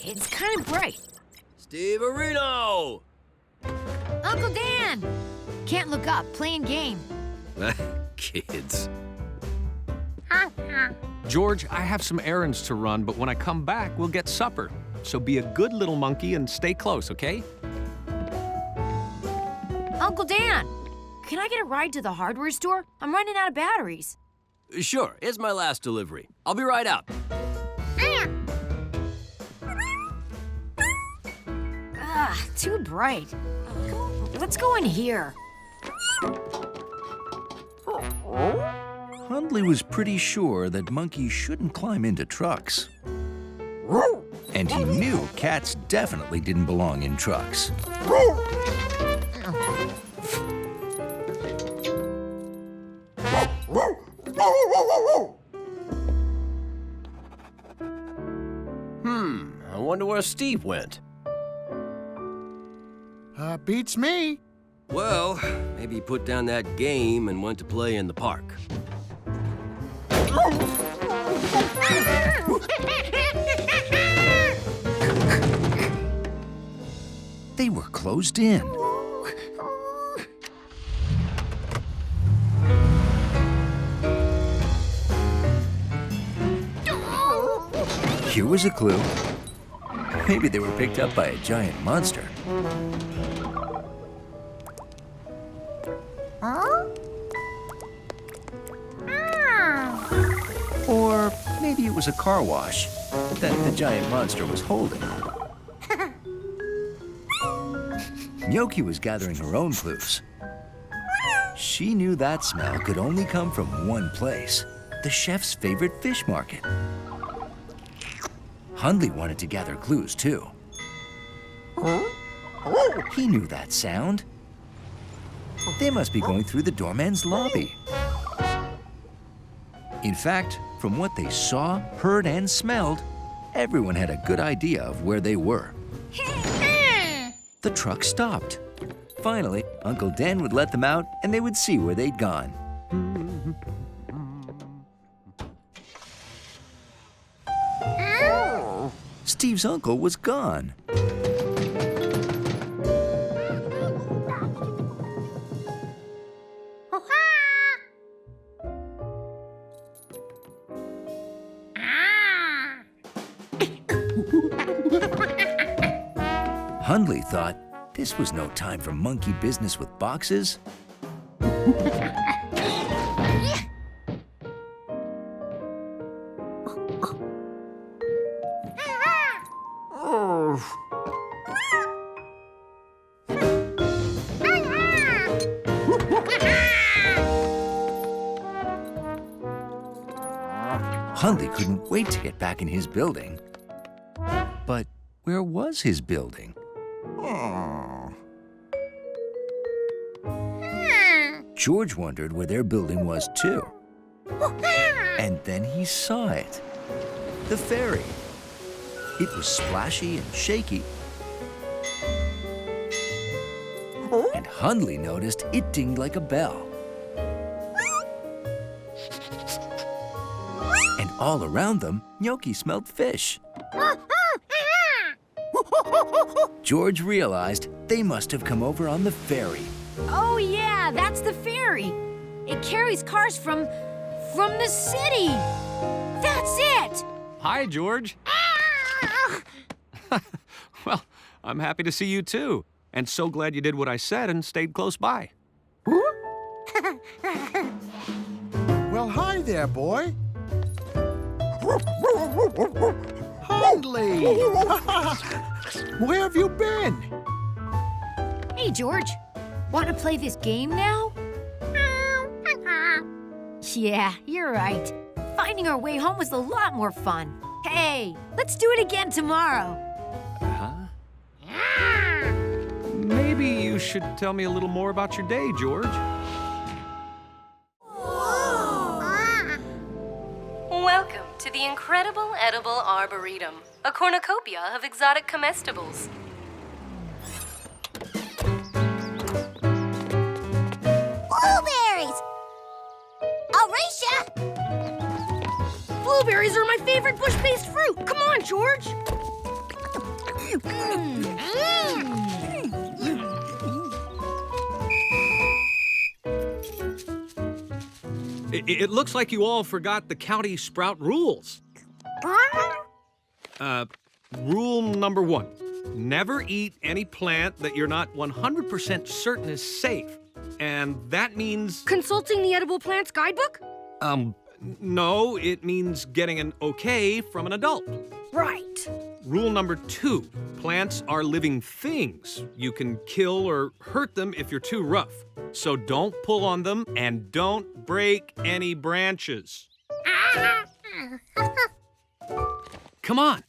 It's kind of bright. Steve-arino! Uncle Dan! Can't look up, playing game. Kids. George, I have some errands to run, but when I come back, we'll get supper. So be a good little monkey and stay close, okay? Uncle Dan, can I get a ride to the hardware store? I'm running out of batteries. Sure, it's my last delivery. I'll be right out. Too bright. Come on, let's go in here. Hundley was pretty sure that monkeys shouldn't climb into trucks. And he knew cats definitely didn't belong in trucks. I wonder where Steve went. Beats me. Well, maybe he put down that game and went to play in the park. They were closed in. Here was a clue. Maybe they were picked up by a giant monster. Or maybe it was a car wash that the giant monster was holding. Gnocchi was gathering her own clues. She knew that smell could only come from one place, the chef's favorite fish market. Hundley wanted to gather clues, too. He knew that sound. They must be going through the doorman's lobby. In fact, from what they saw, heard, and smelled, everyone had a good idea of where they were. The truck stopped. Finally, Uncle Dan would let them out and they would see where they'd gone. Steve's uncle was gone. Hundley thought this was no time for monkey business with boxes. Hundley couldn't wait to get back in his building. But where was his building? George wondered where their building was too. And then he saw it. The ferry. It was splashy and shaky. And Hundley noticed it dinged like a bell. And all around them, Gnocchi smelled fish. George realized they must have come over on the ferry. Oh yeah, that's the ferry. It carries cars from the city. That's it. Hi, George. Well, I'm happy to see you too. And so glad you did what I said and stayed close by. Well, hi there, boy. Hundley! Where have you been? Hey, George. Want to play this game now? Yeah, you're right. Finding our way home was a lot more fun. Hey, let's do it again tomorrow. Maybe you should tell me a little more about your day, George. Welcome to the incredible edible Arboretum, a cornucopia of exotic comestibles. Blueberries! Alicia! Blueberries are my favorite bush-based fruit. Come on, George. It looks like you all forgot the county sprout rules. Rule number 1. Never eat any plant that you're not 100% certain is safe. And that means... Consulting the Edible Plants Guidebook? No, it means getting an okay from an adult. Right. Rule number 2. Plants are living things. You can kill or hurt them if you're too rough. So don't pull on them and don't break any branches. Come on.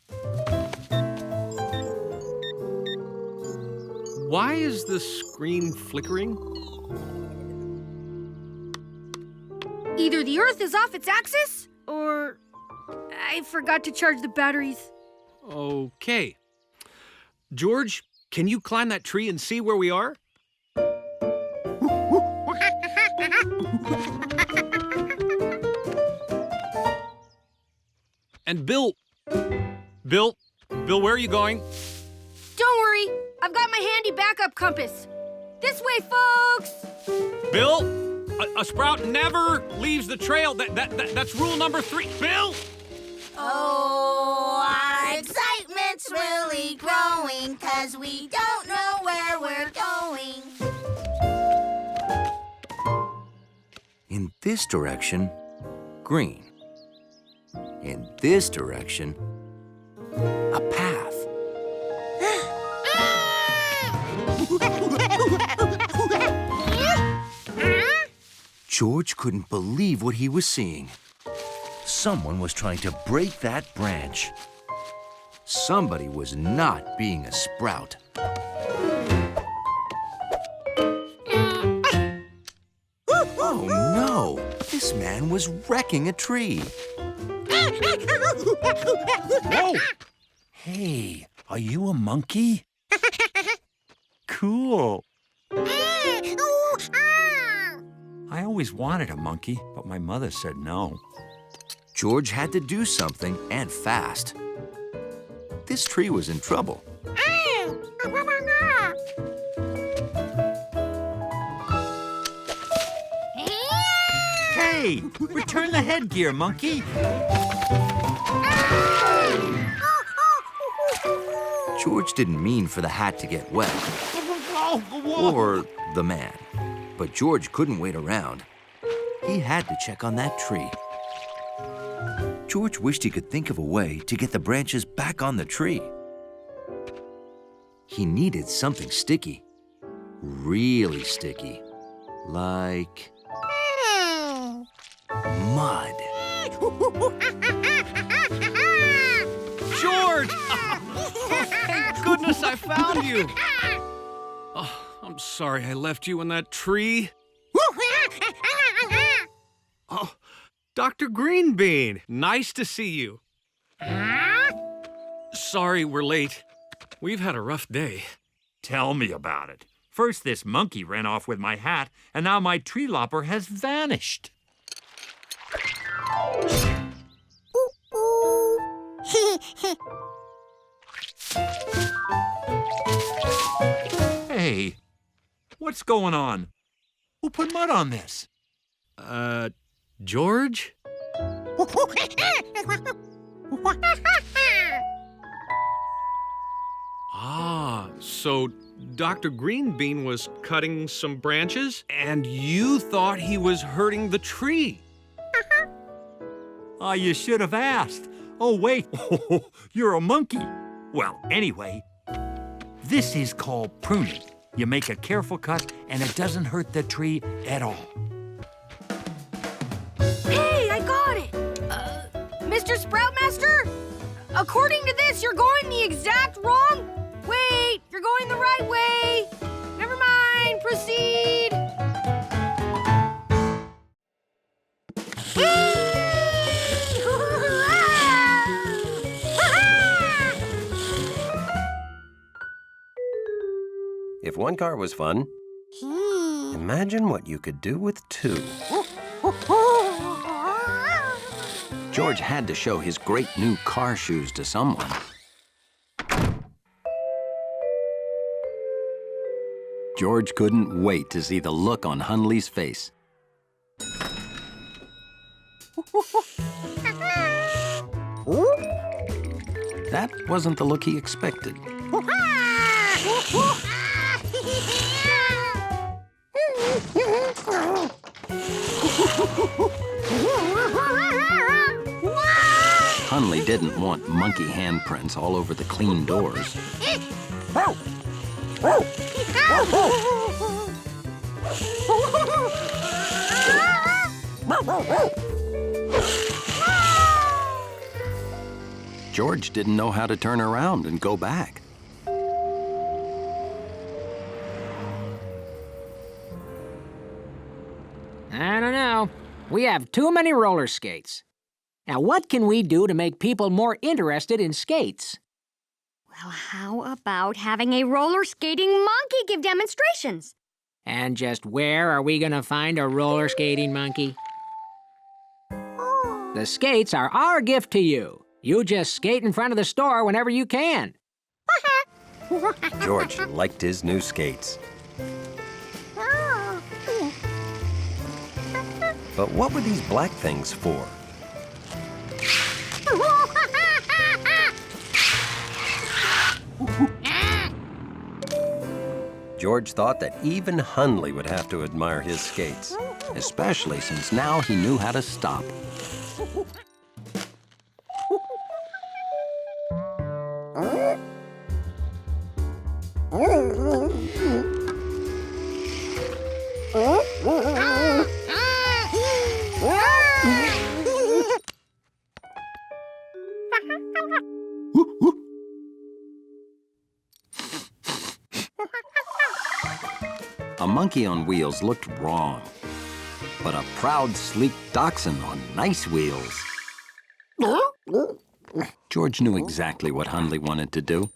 Why is the screen flickering? Either the Earth is off its axis, or I forgot to charge the batteries. Okay. George, can you climb that tree and see where we are? And Bill, where are you going? Don't worry, I've got my handy backup compass. This way, folks! Bill, a sprout never leaves the trail. That's rule number 3. Bill! Oh, our excitement's really growing, 'cause we don't know where we're going. In this direction, green. In this direction, a path. George couldn't believe what he was seeing. Someone was trying to break that branch. Somebody was not being a sprout. Oh no! This man was wrecking a tree. Whoa! Hey, are you a monkey? Cool. I always wanted a monkey, but my mother said no. George had to do something, and fast. This tree was in trouble. Hey, return the headgear, monkey. George didn't mean for the hat to get wet. Or the man. But George couldn't wait around. He had to check on that tree. George wished he could think of a way to get the branches back on the tree. He needed something sticky. Really sticky. Like mud. George! Thank goodness I found you. Oh, I'm sorry I left you in that tree. Oh, Dr. Greenbean, nice to see you. Sorry we're late. We've had a rough day. Tell me about it. First this monkey ran off with my hat, and now my tree lopper has vanished. Hey, what's going on? Who put mud on this? George? Ah, so Dr. Greenbean was cutting some branches, and you thought he was hurting the tree. Ah, you should have asked. Oh, wait, you're a monkey. Well, anyway, this is called pruning. You make a careful cut, and it doesn't hurt the tree at all. Hey, I got it! Mr. Sproutmaster? According to this, you're going the exact wrong... Wait, you're going the right way. Never mind, proceed. If one car was fun, imagine what you could do with 2. George had to show his great new car shoes to someone. George couldn't wait to see the look on Hundley's face. That wasn't the look he expected. Hunley didn't want monkey handprints all over the clean doors. George didn't know how to turn around and go back. I don't know. We have too many roller skates. Now, what can we do to make people more interested in skates? Well, how about having a roller skating monkey give demonstrations? And just where are we gonna find a roller skating monkey? The skates are our gift to you. You just skate in front of the store whenever you can. George liked his new skates. But what were these black things for? George thought that even Hunley would have to admire his skates, especially since now he knew how to stop. A monkey on wheels looked wrong, but a proud, sleek dachshund on nice wheels. George knew exactly what Hunley wanted to do.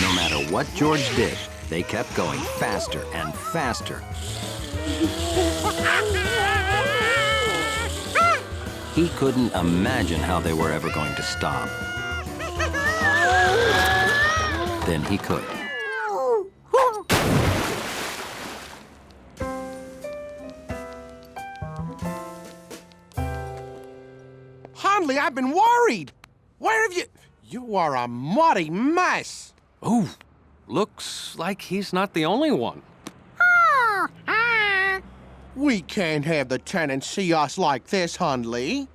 No matter what George did, they kept going faster and faster. He couldn't imagine how they were ever going to stop. Then he could. Hunley, I've been worried. Where have you... You are a muddy mess. Oh, looks like he's not the only one. We can't have the tenants see us like this, Hunley.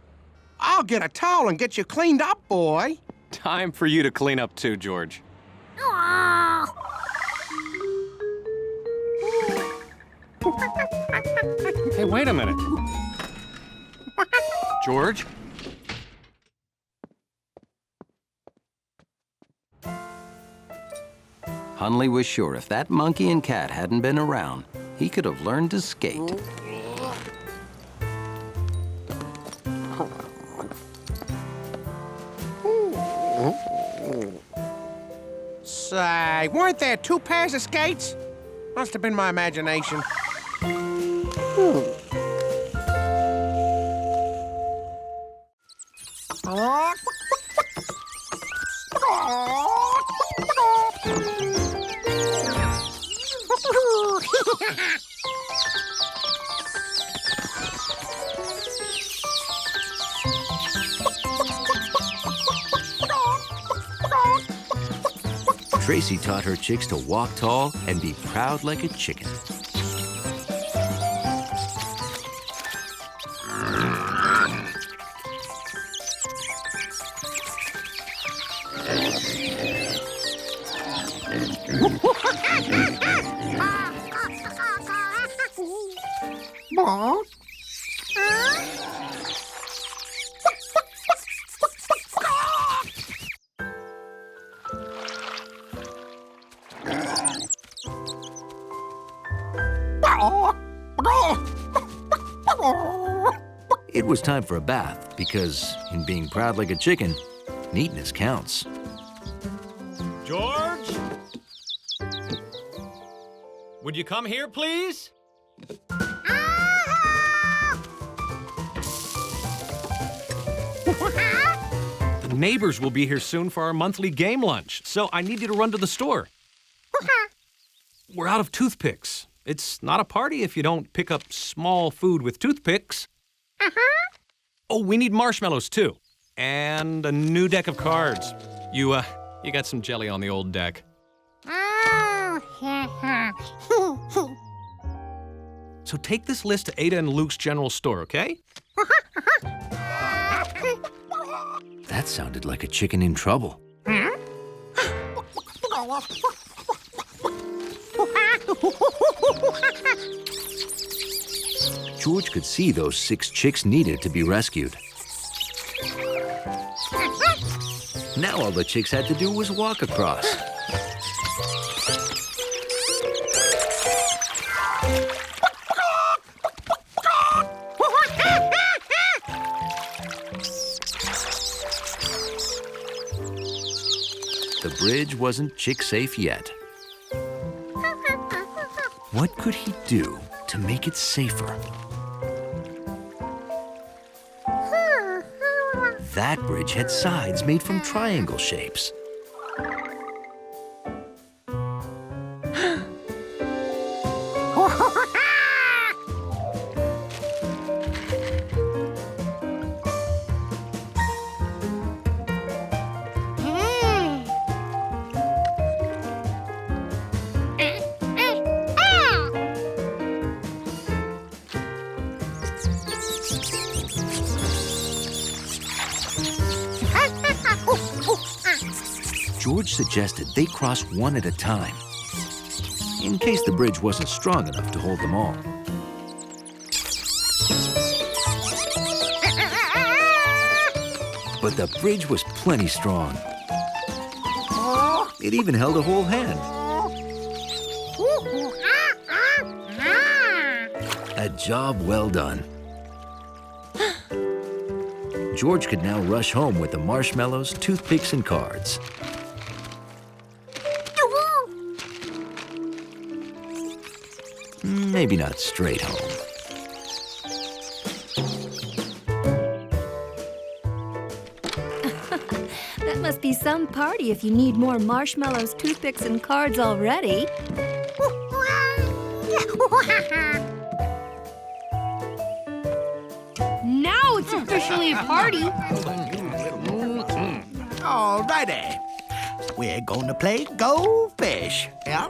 I'll get a towel and get you cleaned up, boy. Time for you to clean up too, George. Hey, wait a minute. George? Hunley was sure if that monkey and cat hadn't been around, he could have learned to skate. Say, weren't there two pairs of skates? Must have been my imagination. Tracy taught her chicks to walk tall and be proud like a chicken. was time for a bath because, in being proud like a chicken, neatness counts. George? Would you come here, please? The neighbors will be here soon for our monthly game lunch, so I need you to run to the store. We're out of toothpicks. It's not a party if you don't pick up small food with toothpicks. Oh, we need marshmallows, too. And a new deck of cards. You got some jelly on the old deck. So take this list to Ada and Luke's general store, okay? That sounded like a chicken in trouble. George could see those 6 chicks needed to be rescued. Now all the chicks had to do was walk across. The bridge wasn't chick-safe yet. What could he do to make it safer? That bridge had sides made from triangle shapes. George suggested they cross one at a time, in case the bridge wasn't strong enough to hold them all. But the bridge was plenty strong. It even held a whole hand. A job well done. George could now rush home with the marshmallows, toothpicks, and cards. Maybe not straight home. That must be some party if you need more marshmallows, toothpicks, and cards already. Now it's officially a party. Alrighty. We're going to play Go Fish. Yeah?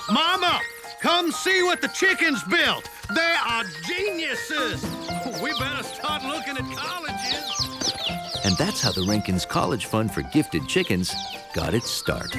Mama, come see what the chickens built. They are geniuses. We better start looking at colleges. And that's how the Rankin's College Fund for Gifted Chickens got its start.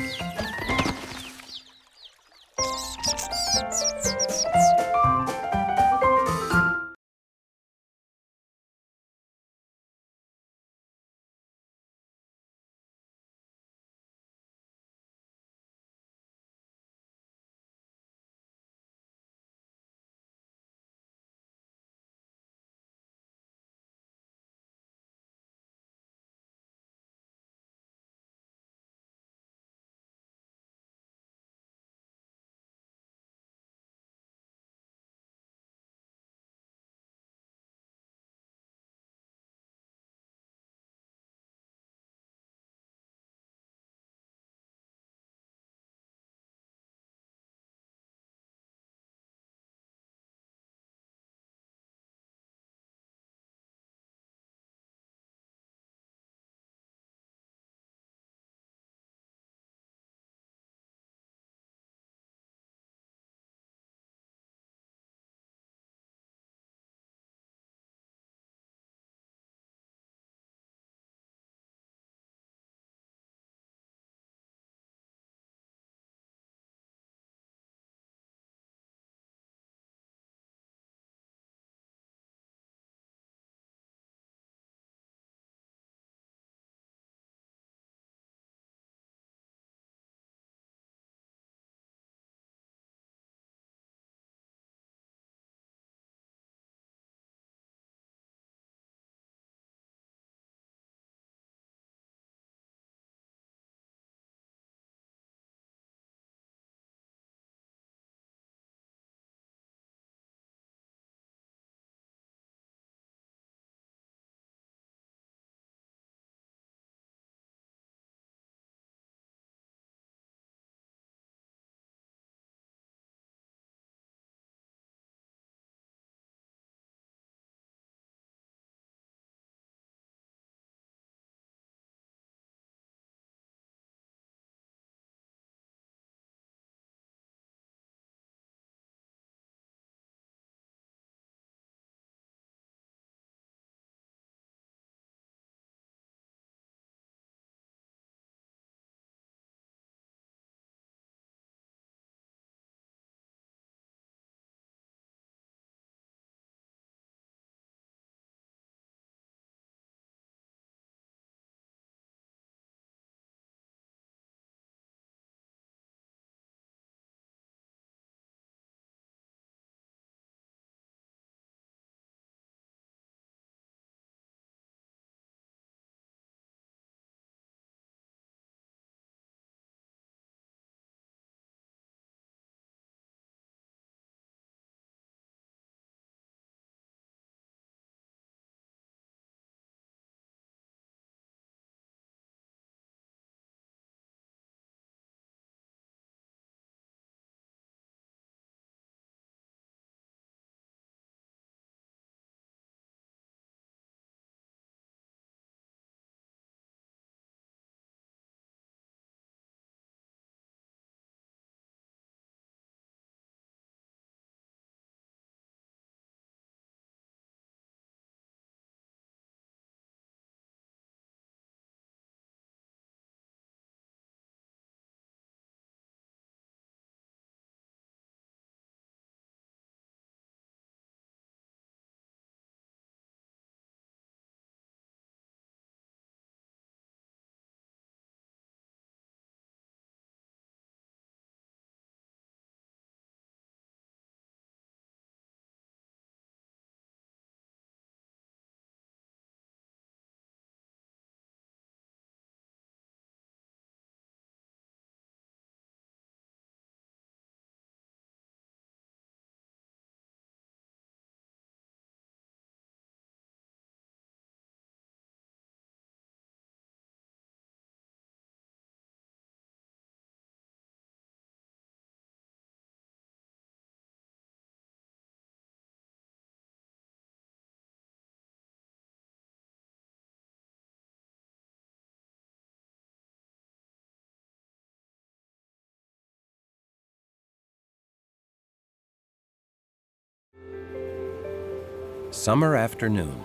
Summer afternoon.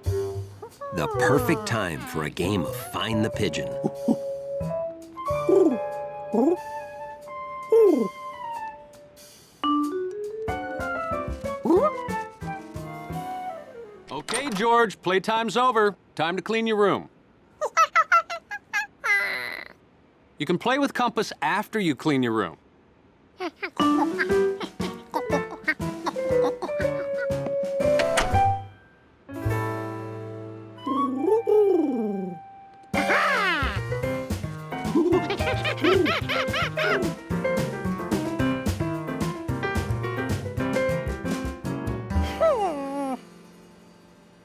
The perfect time for a game of Find the Pigeon. Okay, George, playtime's over. Time to clean your room. You can play with Compass after you clean your room.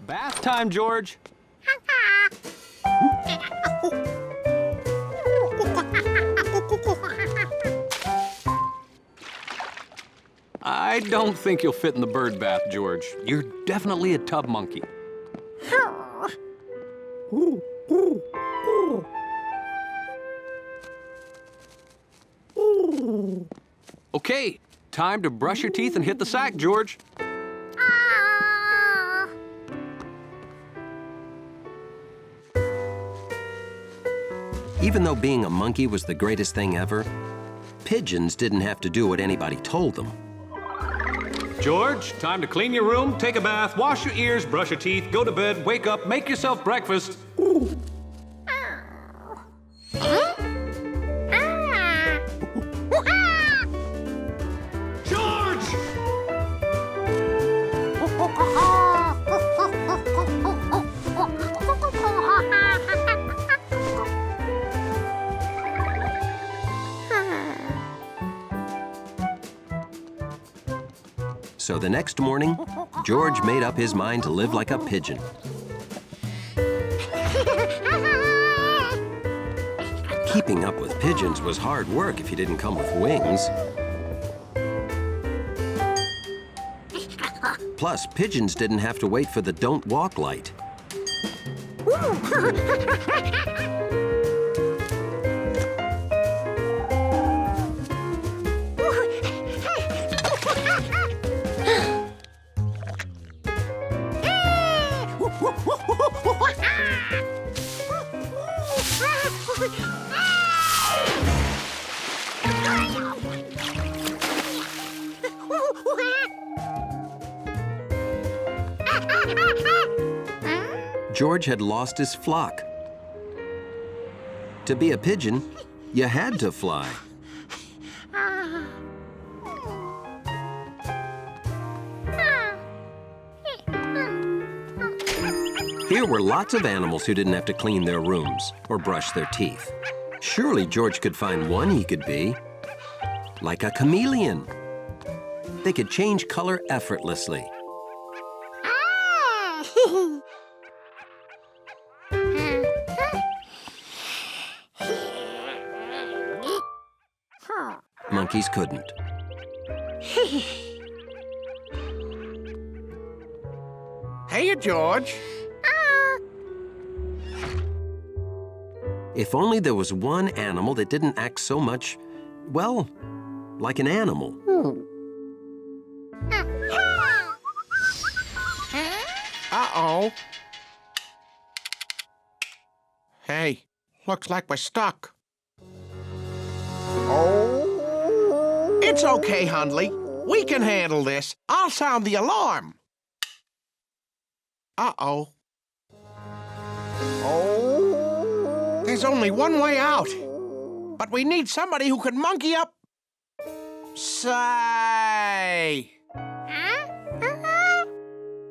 Bath time, George. I don't think you'll fit in the bird bath, George. You're definitely a tub monkey. Okay, time to brush your teeth and hit the sack, George. Even though being a monkey was the greatest thing ever, pigeons didn't have to do what anybody told them. George, time to clean your room, take a bath, wash your ears, brush your teeth, go to bed, wake up, make yourself breakfast. George! So the next morning, George made up his mind to live like a pigeon. Keeping up with pigeons was hard work if you didn't come with wings. Plus, pigeons didn't have to wait for the don't walk light. George had lost his flock. To be a pigeon, you had to fly. Here were lots of animals who didn't have to clean their rooms or brush their teeth. Surely George could find one he could be. Like a chameleon. They could change color effortlessly. Monkeys couldn't. Hey, George. If only there was one animal that didn't act so much, well, like an animal. Uh-oh. Hey, looks like we're stuck. Oh. It's okay, Hundley. We can handle this. I'll sound the alarm. Uh-oh. Oh. There's only one way out. But we need somebody who can monkey up. Say.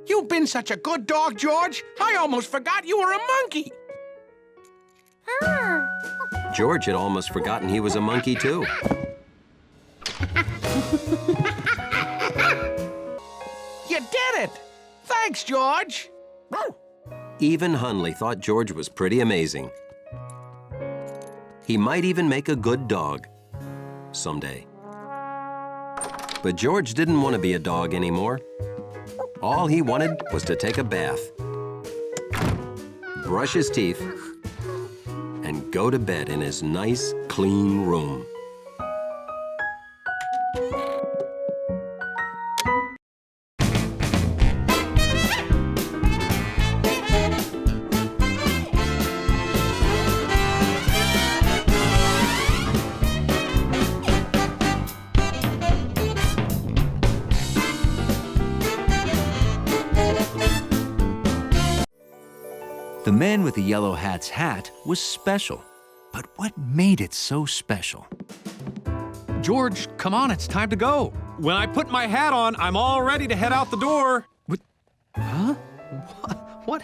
You've been such a good dog, George. I almost forgot you were a monkey. George had almost forgotten he was a monkey, too. You did it! Thanks, George. Even Hundley thought George was pretty amazing. He might even make a good dog someday. But George didn't want to be a dog anymore. All he wanted was to take a bath, brush his teeth, and go to bed in his nice, clean room. man with the yellow hat's hat was special. But what made it so special? George, come on, it's time to go. When I put my hat on, I'm all ready to head out the door. What? Huh? What?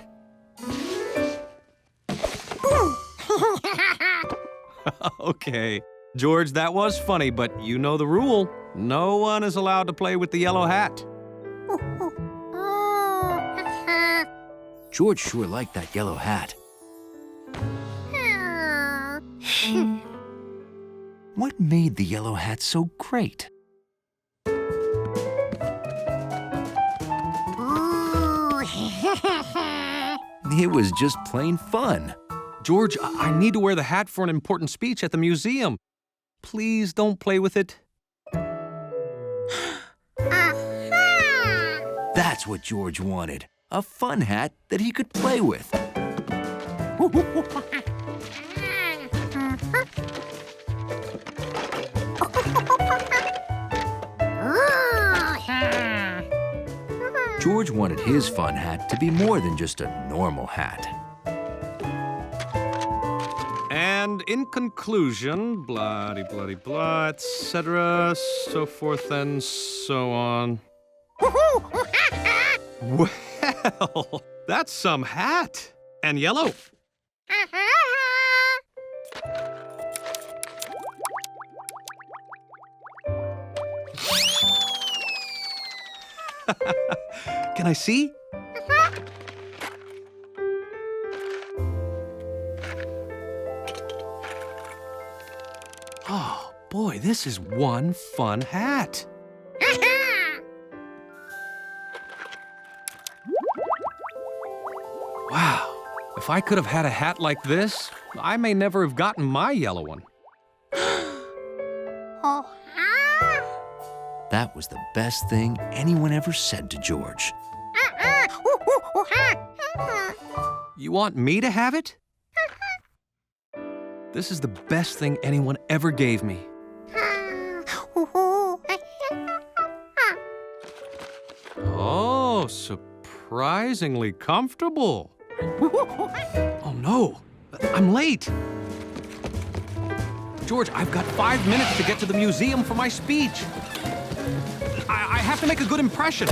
Okay. George, that was funny, but you know the rule. No one is allowed to play with the yellow hat. George sure liked that yellow hat. What made the yellow hat so great? It was just plain fun. George, I need to wear the hat for an important speech at the museum. Please don't play with it. That's what George wanted. A fun hat that he could play with. George wanted his fun hat to be more than just a normal hat. And in conclusion, blah, etc., so forth and so on. Well, that's some hat. And yellow. Can I see? Oh, boy, this is one fun hat. Wow, if I could have had a hat like this, I may never have gotten my yellow one. That was the best thing anyone ever said to George. You want me to have it? This is the best thing anyone ever gave me. Oh, surprisingly comfortable. Oh no, I'm late. George, I've got 5 minutes to get to the museum for my speech. I have to make a good impression.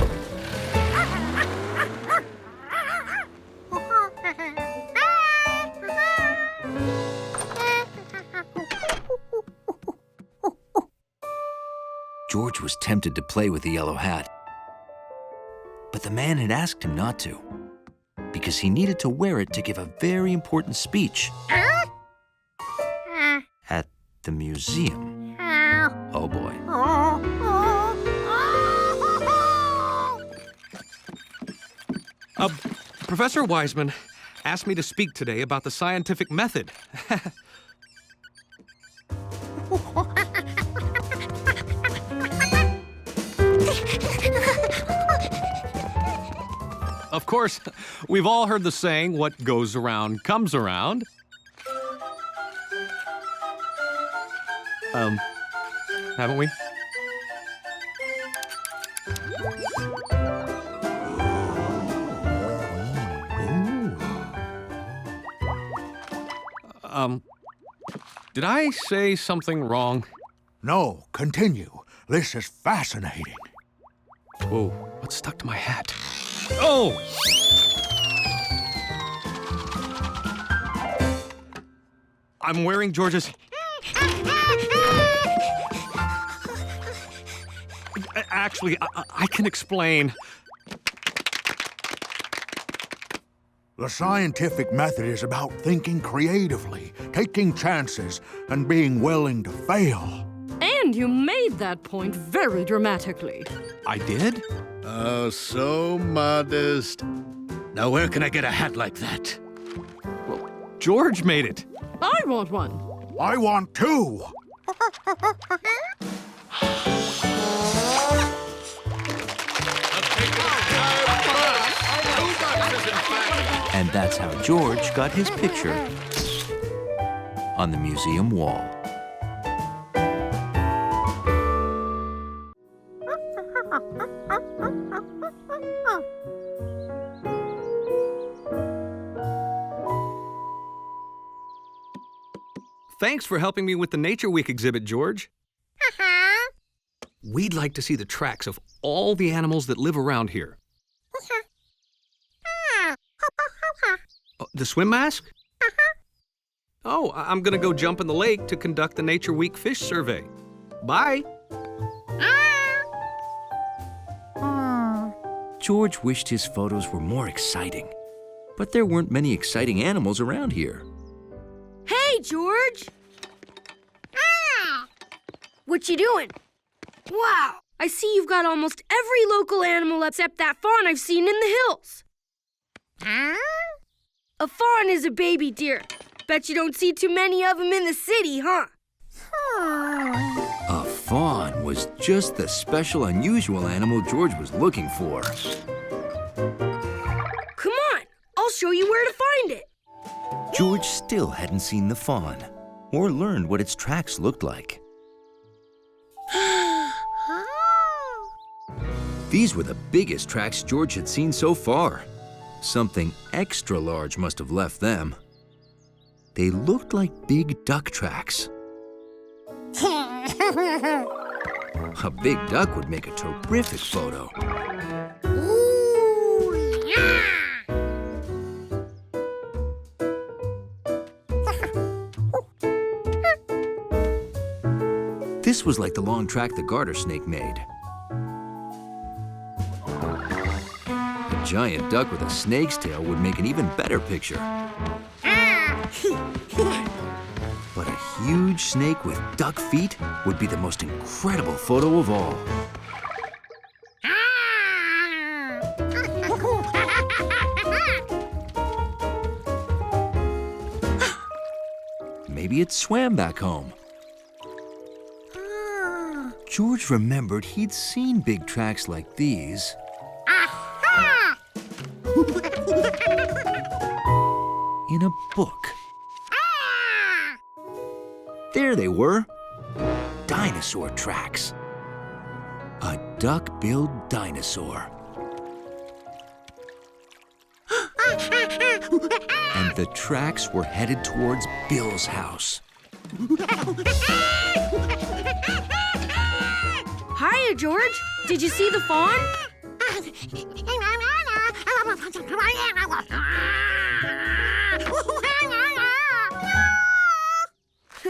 George was tempted to play with the yellow hat. But the man had asked him not to, because he needed to wear it to give a very important speech at the museum. Oh boy. Professor Wiseman asked me to speak today about the scientific method. Of course, we've all heard the saying, what goes around comes around. Haven't we? Did I say something wrong? No, continue. This is fascinating. Whoa, what's stuck to my hat? Oh! I'm wearing George's... Actually, I can explain. The scientific method is about thinking creatively, taking chances, and being willing to fail. And you made that point very dramatically. I did? Oh, so modest. Now, where can I get a hat like that? Well, George made it. I want one. I want two. And that's how George got his picture on the museum wall. thanks for helping me with the Nature Week exhibit, George. We'd like to see the tracks of all the animals that live around here. The swim mask? Oh, I'm gonna go jump in the lake to conduct the Nature Week fish survey. Bye. George wished his photos were more exciting, but there weren't many exciting animals around here. Hey, George! What you doing? Wow, I see you've got almost every local animal except that fawn I've seen in the hills. A fawn is a baby deer. Bet you don't see too many of them in the city, huh? A fawn was just the special, unusual animal George was looking for. Come on, I'll show you where to find it. George still hadn't seen the fawn or learned what its tracks looked like. These were the biggest tracks George had seen so far. Something extra large must have left them. They looked like big duck tracks. A big duck would make a terrific photo. This was like the long track the garter snake made. A giant duck with a snake's tail would make an even better picture. But a huge snake with duck feet would be the most incredible photo of all. Maybe it swam back home. George remembered he'd seen big tracks like these in a book. There they were, dinosaur tracks. A duck-billed dinosaur. And the tracks were headed towards Bill's house. Hiya, George. Did you see the fawn?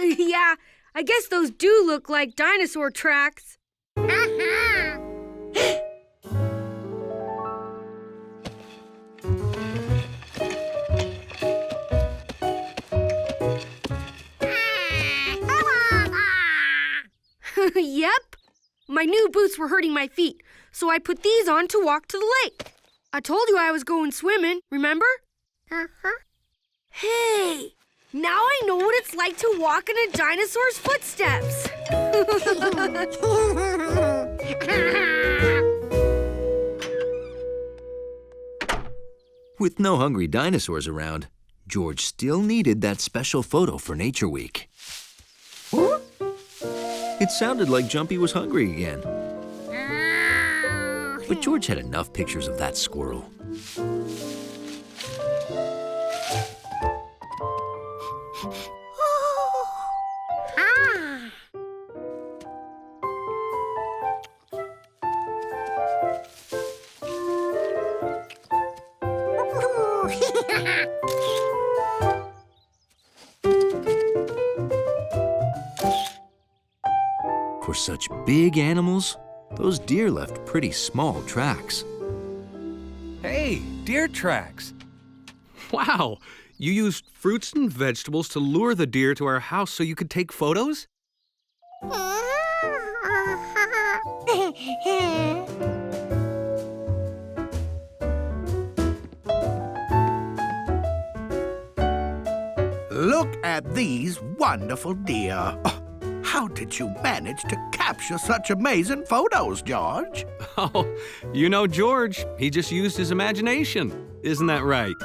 Yeah, I guess those do look like dinosaur tracks. Yep. My new boots were hurting my feet, so I put these on to walk to the lake. I told you I was going swimming, remember? Hey, now I know what it's like to walk in a dinosaur's footsteps. With no hungry dinosaurs around, George still needed that special photo for Nature Week. It sounded like Jumpy was hungry again. But George had enough pictures of that squirrel. For such big animals, those deer left pretty small tracks. Hey, deer tracks. Wow, you used fruits and vegetables to lure the deer to our house so you could take photos? Look at these wonderful deer. Oh, how did you manage to capture such amazing photos, George? Oh, you know George, he just used his imagination. Isn't that right?